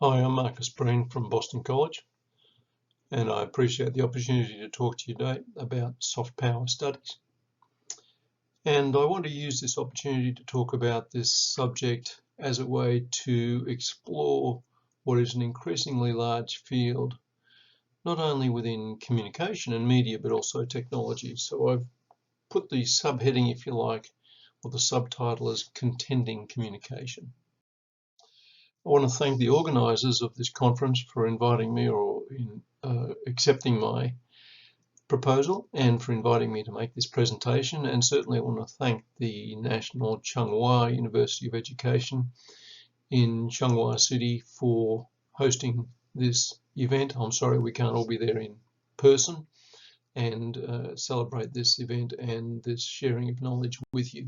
Hi, I'm Marcus Breen from Boston College, and I appreciate the opportunity to talk to you today about soft power studies. And I want to use this opportunity to talk about this subject as a way to explore what is an increasingly large field, not only within communication and media, but also technology. So I've put the subheading, if you like, or the subtitle as Contending Communication. I want to thank the organisers of this conference for inviting me or accepting my proposal and for inviting me to make this presentation. And certainly I want to thank the National Tsinghua University of Education in Tsinghua City for hosting this event. I'm sorry we can't all be there in person and celebrate this event and this sharing of knowledge with you.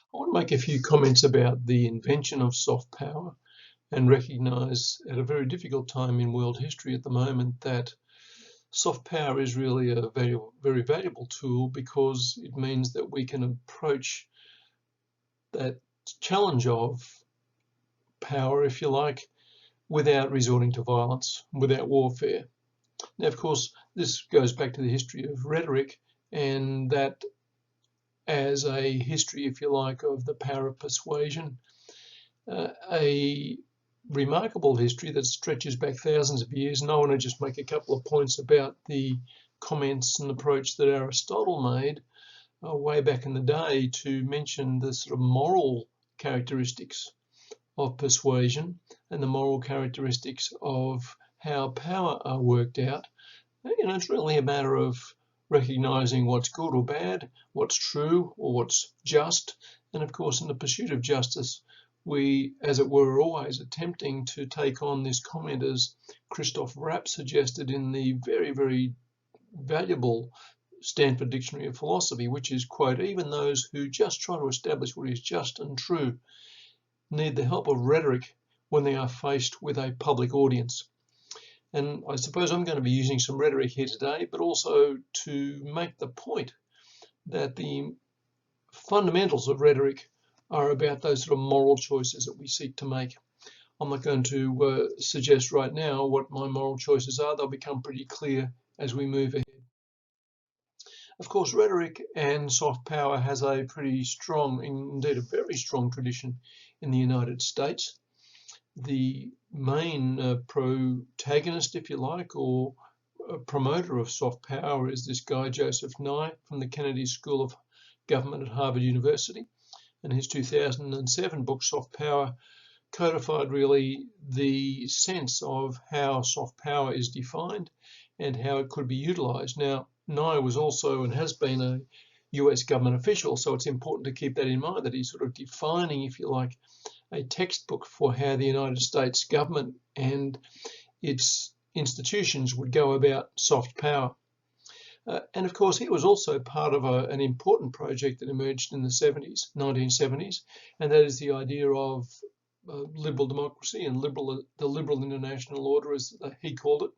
I want to make a few comments about the invention of soft power and recognise at a very difficult time in world history at the moment that soft power is really a very valuable tool because it means that we can approach that challenge of power, if you like, without resorting to violence, without warfare. Now, of course, this goes back to the history of rhetoric, and that as a history, if you like, of the power of persuasion, a remarkable history that stretches back thousands of years. And I want to just make a couple of points about the comments and approach that Aristotle made way back in the day to mention the sort of moral characteristics of persuasion and the moral characteristics of how power are worked out. You know, it's really a matter of recognizing what's good or bad, what's true or what's just. And of course, in the pursuit of justice, we, as it were, are always attempting to take on this comment, as Christoph Rapp suggested in the very valuable Stanford Dictionary of Philosophy, which is, quote, even those who just try to establish what is just and true need the help of rhetoric when they are faced with a public audience. And I suppose I'm going to be using some rhetoric here today, but also to make the point that the fundamentals of rhetoric are about those sort of moral choices that we seek to make. I'm not going to suggest right now what my moral choices are. They'll become pretty clear as we move ahead. Of course, rhetoric and soft power has a pretty strong, indeed a very strong tradition in the United States. The main protagonist, if you like, or promoter of soft power is this guy, Joseph Nye, from the Kennedy School of Government at Harvard University. And his 2007 book, Soft Power, codified really the sense of how soft power is defined and how it could be utilized. Now, Nye was also and has been a US government official, so it's important to keep that in mind, that he's sort of defining, if you like, a textbook for how the United States government and its institutions would go about soft power. And of course, he was also part of an important project that emerged in the 1970s, and that is the idea of liberal democracy and the liberal international order, as he called it.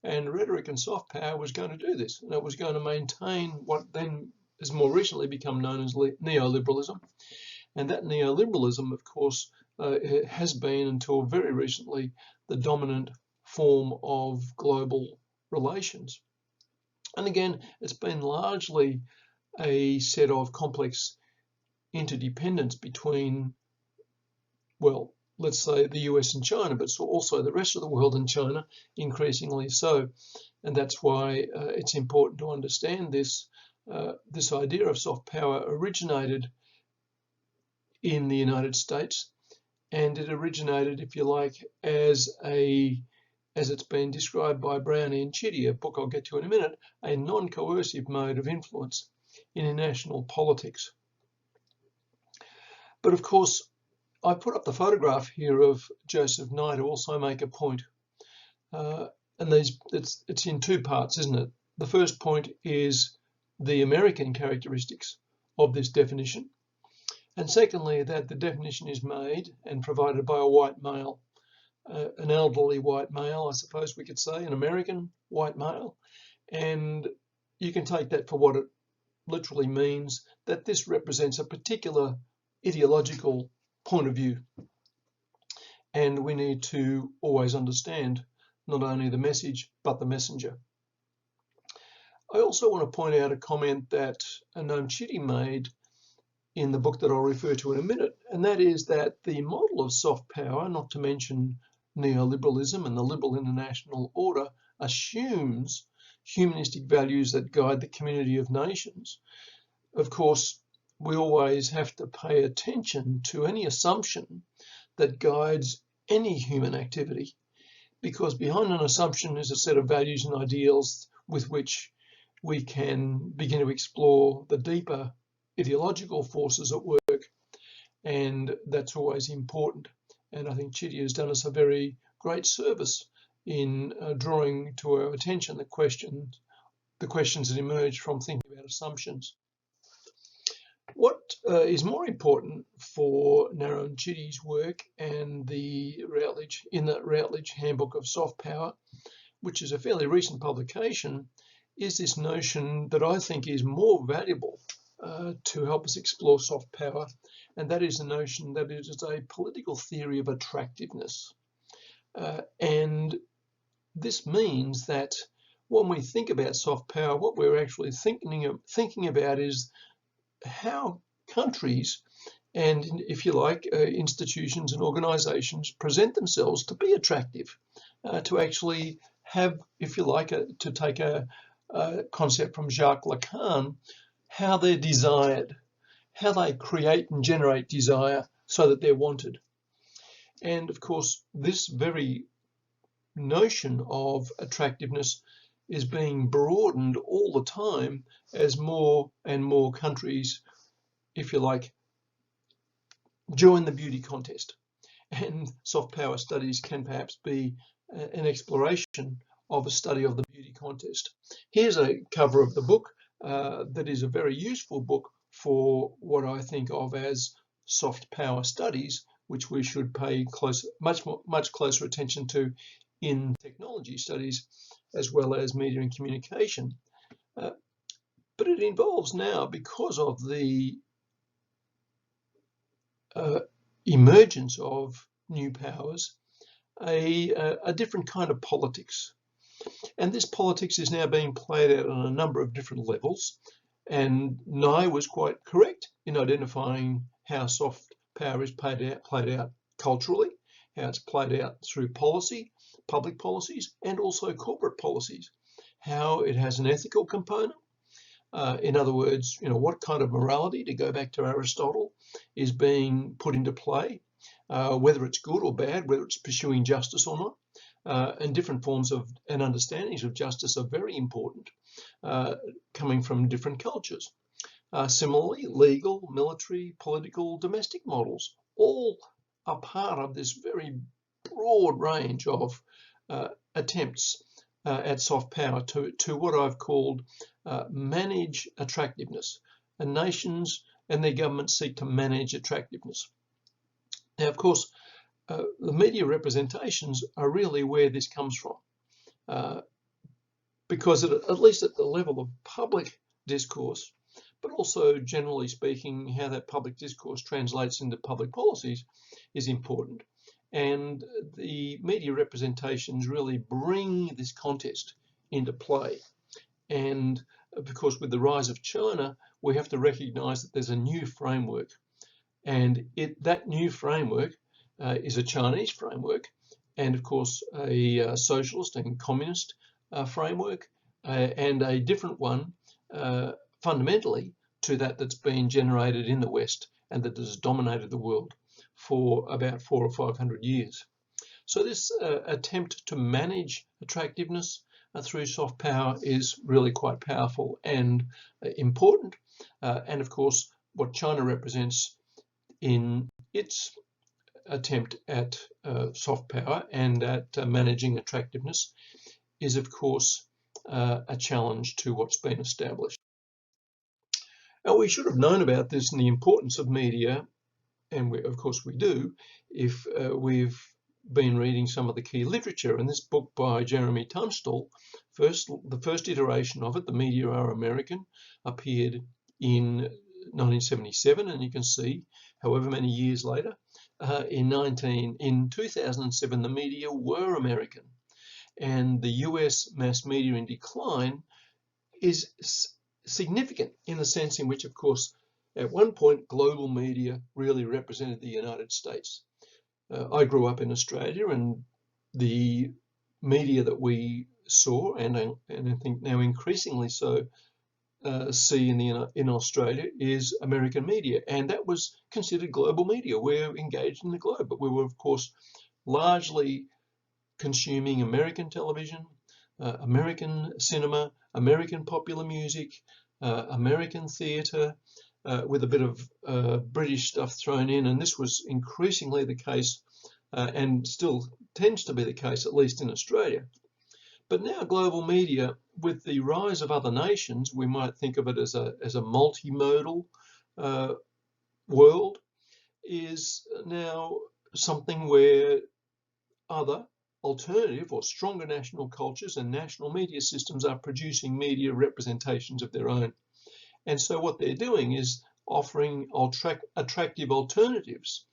And rhetoric and soft power was going to do this, and it was going to maintain what then has more recently become known as neoliberalism. And that neoliberalism, of course, has been until very recently the dominant form of global relations. And again, it's been largely a set of complex interdependence between, well, let's say the US and China, but also the rest of the world and China, increasingly so. And that's why it's important to understand this. This idea of soft power originated in the United States, and it originated, if you like, as it's been described by Brown and Chitty, a book I'll get to in a minute, a non-coercive mode of influence in international politics. But of course, I put up the photograph here of Joseph Nye to also make a point. And it's in two parts, isn't it? The first point is the American characteristics of this definition. And secondly, that the definition is made and provided by a white male, an elderly white male, I suppose we could say, an American white male. And you can take that for what it literally means, that this represents a particular ideological point of view. and we need to always understand not only the message but the messenger. I also want to point out a comment that Noam Chitty made in the book that I'll refer to in a minute, and that is that the model of soft power, not to mention neoliberalism and the liberal international order, assumes humanistic values that guide the community of nations. Of course, we always have to pay attention to any assumption that guides any human activity, because behind an assumption is a set of values and ideals with which we can begin to explore the deeper ideological forces at work, and that's always important. And I think Chitty has done us a very great service in drawing to our attention the questions that emerge from thinking about assumptions. What is more important for Noam Chitty's work and the Routledge Handbook of Soft Power, which is a fairly recent publication, is this notion that I think is more valuable to help us explore soft power, and that is the notion that it is a political theory of attractiveness. And this means that when we think about soft power, what we're actually thinking about is how countries and, if you like, institutions and organisations present themselves to be attractive, to actually have, if you like, to take a concept from Jacques Lacan, how they're desired, how they create and generate desire so that they're wanted. And of course, this very notion of attractiveness is being broadened all the time as more and more countries, if you like, join the beauty contest. And soft power studies can perhaps be an exploration of a study of the beauty contest. Here's a cover of the book that is a very useful book for what I think of as soft power studies, which we should pay much closer attention to in technology studies as well as media and communication. But it involves now, because of the emergence of new powers, a different kind of politics. And this politics is now being played out on a number of different levels. And Nye was quite correct in identifying how soft power is played out culturally, how it's played out through policy, public policies, and also corporate policies, how it has an ethical component. In other words, what kind of morality, to go back to Aristotle, is being put into play, whether it's good or bad, whether it's pursuing justice or not. And different forms of and understandings of justice are very important, coming from different cultures. Similarly, legal, military, political, domestic models all are part of this very broad range of attempts at soft power to what I've called manage attractiveness. And nations and their governments seek to manage attractiveness. Now, of course, the media representations are really where this comes from, because at least at the level of public discourse, but also generally speaking, how that public discourse translates into public policies is important. And the media representations really bring this contest into play. And because with the rise of China, we have to recognize that there's a new framework. And that new framework is a Chinese framework, and of course a socialist and communist framework, and a different one fundamentally to that's been generated in the West and that has dominated the world for about 400 or 500 years. So this attempt to manage attractiveness through soft power is really quite powerful and important. And of course, what China represents in its attempt at soft power and at managing attractiveness is, of course, a challenge to what's been established. Now, we should have known about this and the importance of media, and of course we do, if we've been reading some of the key literature. And this book by Jeremy Tunstall, the first iteration of it, The Media Are American, appeared in 1977, and you can see, however many years later, in 2007, the media were American, and the US mass media in decline is significant in the sense in which, of course, at one point, global media really represented the United States. I grew up in Australia, and the media that we saw, and I think now increasingly so, see in Australia is American media, and that was considered global media. We're engaged in the globe, but we were, of course, largely consuming American television, American cinema, American popular music, American theatre, with a bit of British stuff thrown in, and this was increasingly the case, and still tends to be the case, at least in Australia. But now global media, with the rise of other nations, we might think of it as a multimodal world, is now something where other alternative or stronger national cultures and national media systems are producing media representations of their own. And so what they're doing is offering attractive alternatives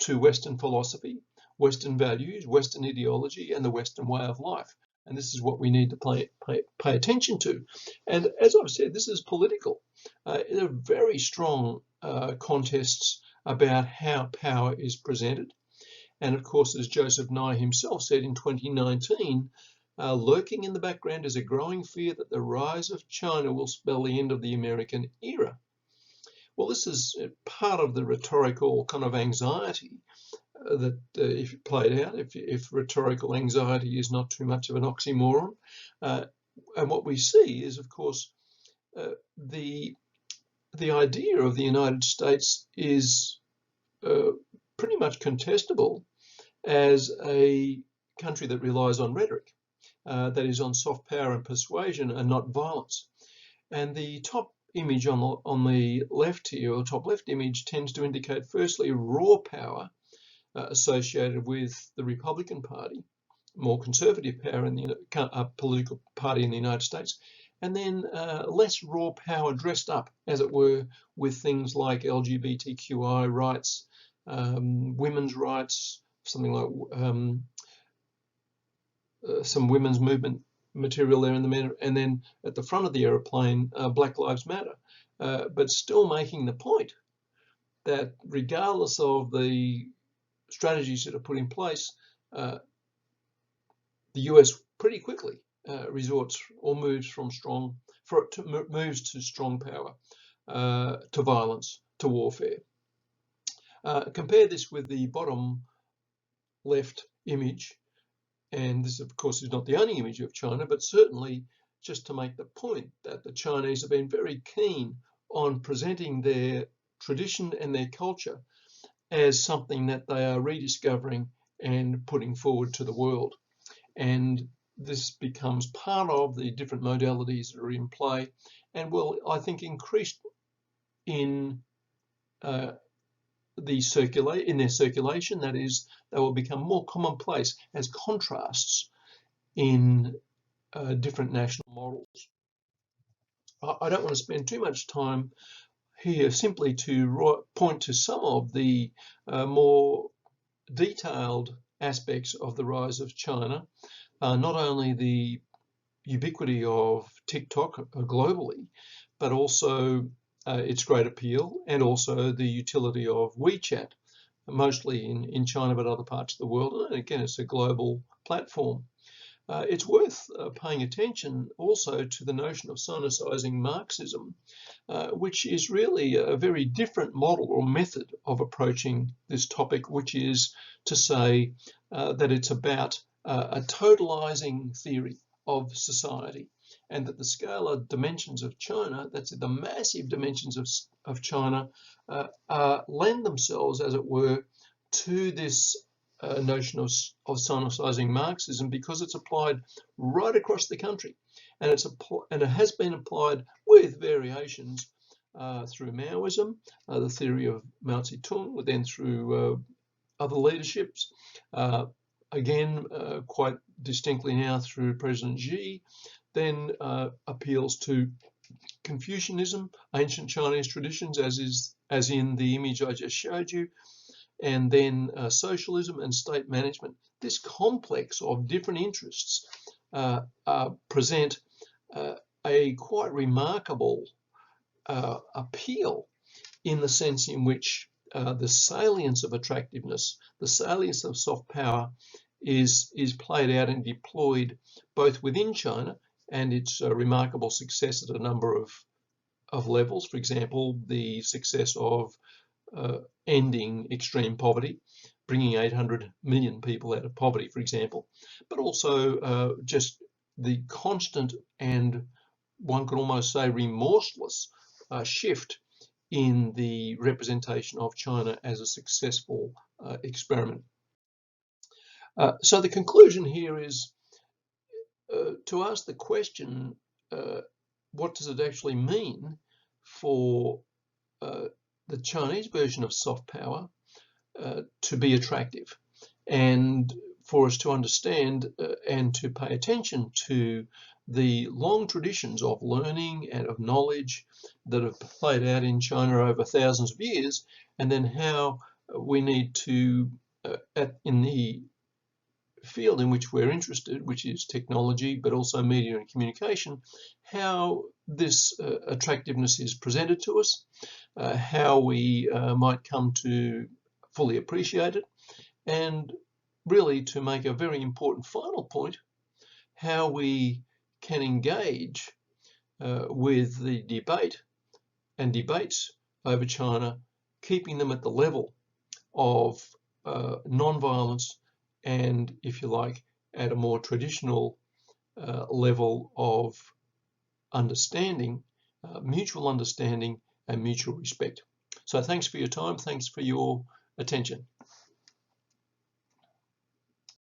to Western philosophy, Western values, Western ideology, and the Western way of life. And this is what we need to pay attention to. And as I've said, this is political. There are very strong contests about how power is presented. And of course, as Joseph Nye himself said in 2019, lurking in the background is a growing fear that the rise of China will spell the end of the American era. Well, this is part of the rhetorical kind of anxiety that if it played out, if rhetorical anxiety is not too much of an oxymoron. And what we see is, of course, the idea of the United States is pretty much contestable as a country that relies on rhetoric, that is on soft power and persuasion and not violence. And the top image on the left here, or top left image, tends to indicate firstly raw power associated with the Republican Party, more conservative power in the political party in the United States, and then less raw power dressed up, as it were, with things like LGBTQI rights, women's rights, something like some women's movement material there in the middle, and then at the front of the aeroplane, Black Lives Matter, but still making the point that regardless of the strategies that are put in place, the US pretty quickly resorts or moves to strong power, to violence, to warfare. Compare this with the bottom left image, and this of course is not the only image of China, but certainly just to make the point that the Chinese have been very keen on presenting their tradition and their culture as something that they are rediscovering and putting forward to the world. And this becomes part of the different modalities that are in play, and will, I think, increase in their circulation. That is, they will become more commonplace as contrasts in different national models. I don't want to spend too much time here simply to point to some of the more detailed aspects of the rise of China, not only the ubiquity of TikTok globally, but also its great appeal, and also the utility of WeChat, mostly in China but other parts of the world. And again, it's a global platform. It's worth paying attention also to the notion of Sinicizing Marxism, which is really a very different model or method of approaching this topic, which is to say that it's about a totalizing theory of society, and that the scalar dimensions of China, that's the massive dimensions of China, lend themselves, as it were, to this notion of Sinicizing Marxism, because it's applied right across the country, and it has been applied with variations through Maoism, the theory of Mao Zedong, then through other leaderships, again quite distinctly now through President Xi, then appeals to Confucianism, ancient Chinese traditions, as in the image I just showed you, and then socialism and state management. This complex of different interests present a quite remarkable appeal, in the sense in which the salience of attractiveness, the salience of soft power is played out and deployed both within China and its remarkable success at a number of levels. For example, the success of ending extreme poverty, bringing 800 million people out of poverty, for example, but also just the constant and, one could almost say, remorseless shift in the representation of China as a successful experiment. So the conclusion here is to ask the question, what does it actually mean for the Chinese version of soft power to be attractive, and for us to understand and to pay attention to the long traditions of learning and of knowledge that have played out in China over thousands of years, and then how we need to, in the field in which we're interested, which is technology, but also media and communication, how this attractiveness is presented to us, how we might come to fully appreciate it, and really, to make a very important final point, how we can engage with the debate and debates over China, keeping them at the level of non-violence and, if you like, at a more traditional level of understanding, mutual understanding and mutual respect. So thanks for your time. Thanks for your attention.